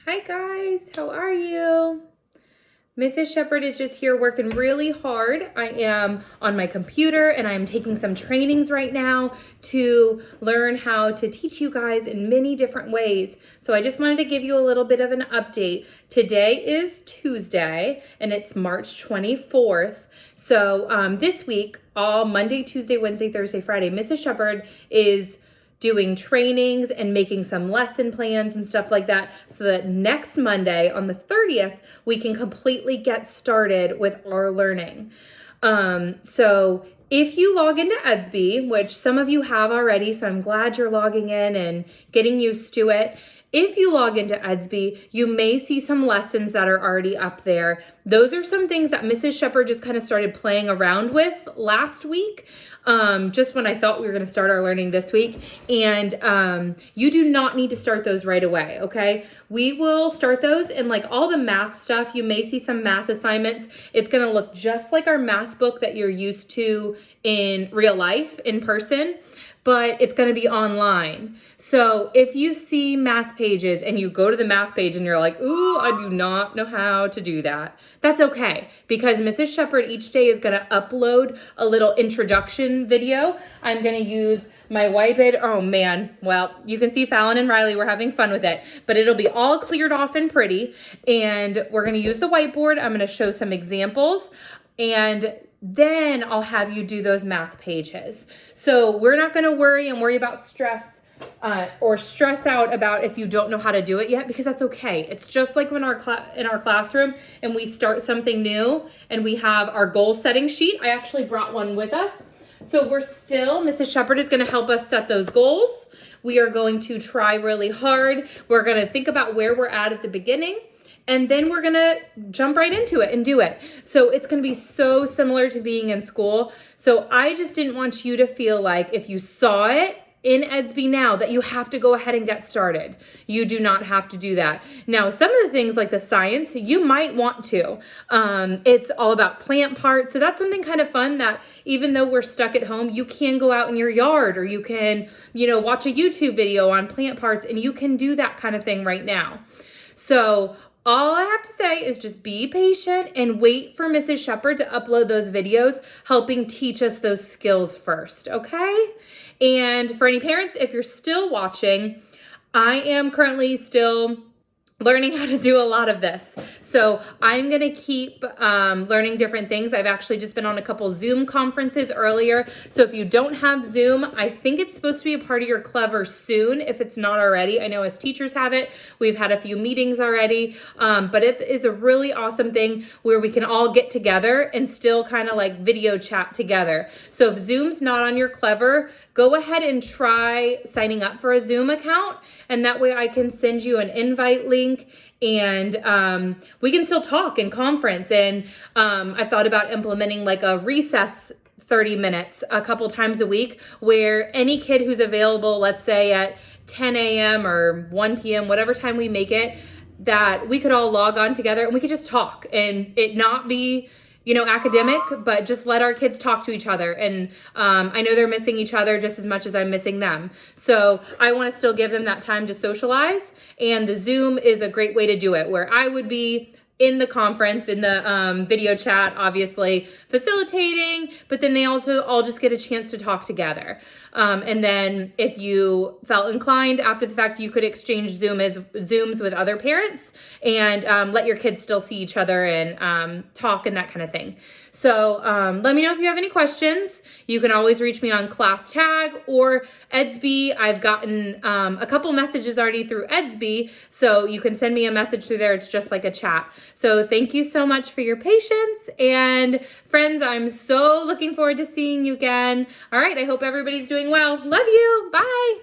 Hi guys, how are you? Mrs. Shepherd is just here working really hard. I am on my computer and I'm taking some trainings right now to learn how to teach you guys in many different ways. So I just wanted to give you a little bit of an update. Today is Tuesday and it's March 24th. So this week, all Monday, Tuesday, Wednesday, Thursday, Friday, Mrs. Shepherd is doing trainings and making some lesson plans and stuff like that so that next Monday on the 30th, we can completely get started with our learning. So if you log into Edsby, which some of you have already, so I'm glad you're logging in and getting used to it. If you log into Edsby, you may see some lessons that are already up there. Those are some things that Mrs. Shepherd just kind of started playing around with last week, just when I thought we were going to start our learning this week. And you do not need to start those right away, okay? We will start those in like all the math stuff. You may see some math assignments. It's going to look just like our math book that you're used to in real life, in person, but it's going to be online. So if you see math pages and you go to the math page and you're like, ooh, I do not know how to do that, that's okay, because Mrs. Shepherd each day is going to upload a little introduction video. I'm going to use my whiteboard. Oh man, well, you can see Fallon and Riley were having fun with it, but it'll be all cleared off and pretty. And we're going to use the whiteboard. I'm going to show some examples, and then I'll have you do those math pages. So we're not going to worry about stress or stress out about if you don't know how to do it yet, because that's okay. It's just like when in our classroom and we start something new and we have our goal setting sheet. I actually brought one with us. So Mrs. Shepherd is going to help us set those goals. We are going to try really hard. We're going to think about where we're at the beginning. And then we're going to jump right into it and do it. So it's going to be so similar to being in school. So I just didn't want you to feel like if you saw it in Edsby now that you have to go ahead and get started. You do not have to do that. Now, some of the things like the science, you might want to. It's all about plant parts. So that's something kind of fun that even though we're stuck at home, you can go out in your yard or you can, watch a YouTube video on plant parts, and you can do that kind of thing right now. So all I have to say is just be patient and wait for Mrs. Shepherd to upload those videos, helping teach us those skills first, okay? And for any parents, if you're still watching, I am currently still learning how to do a lot of this. So I'm going to keep learning different things. I've actually just been on a couple Zoom conferences earlier. So if you don't have Zoom, I think it's supposed to be a part of your Clever soon, if it's not already. I know as teachers have it. We've had a few meetings already, but it is a really awesome thing where we can all get together and still kind of like video chat together. So if Zoom's not on your Clever, go ahead and try signing up for a Zoom account, and that way I can send you an invite link, and we can still talk and conference. And I've thought about implementing like a recess 30 minutes a couple times a week where any kid who's available, let's say at 10 a.m. or 1 p.m., whatever time we make it, that we could all log on together and we could just talk and it not be academic, but just let our kids talk to each other. And I know they're missing each other just as much as I'm missing them. So I want to still give them that time to socialize. And the Zoom is a great way to do it, where I would be in the conference, in the video chat, obviously facilitating, but then they also all just get a chance to talk together. And then if you felt inclined after the fact, you could exchange Zooms with other parents and let your kids still see each other and talk and that kind of thing. So let me know if you have any questions. You can always reach me on Class Tag or Edsby. I've gotten a couple messages already through Edsby, so you can send me a message through there. It's just like a chat. So thank you so much for your patience. And friends, I'm so looking forward to seeing you again. All right, I hope everybody's doing well. Love you. Bye.